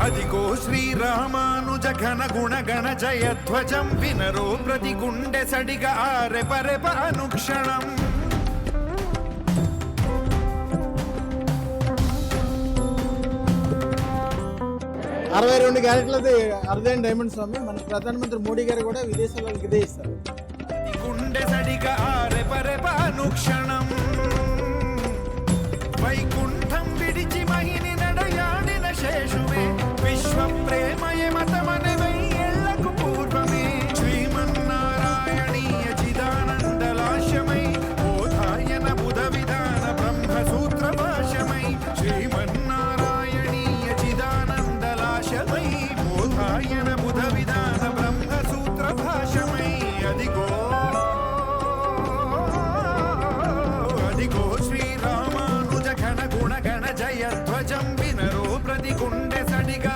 అదిగో శ్రీరామానుజ ఘన గుణ గణ జయధ్వజం వినరో ప్రతి గుండె సడిగా ఆరెపరెప అనుక్షణం. 62 క్యారెట్లది అరుదైన డైమండ్ స్వామి. మన ప్రధానమంత్రి మోడీ గారు కూడా విదేశాలకు ఇదే ఇస్తారు. గుండె సడిగా ఆరెపరెప అనుక్షణం వైకుంఠం విడిచి మహిని నడయాడిన శేషువే విశ్వ ప్రేమయ మతమనే వెయ్యేళ్లకు పూర్వమే శ్రీమన్నారాయణీయ చిదానందలాశమై బోధాయన బుధ విధాన బ్రహ్మసూత్ర భాషమై శ్రీమన్నారాయణీయ చిదానందలాశమై బోధాయన బుధ విధాన బ్రహ్మసూత్ర భాషమై అదిగో శ్రీరామానుజ ఘన గుణ గణ జయధ్వజం వినరో ప్రతి గుండె సడిగా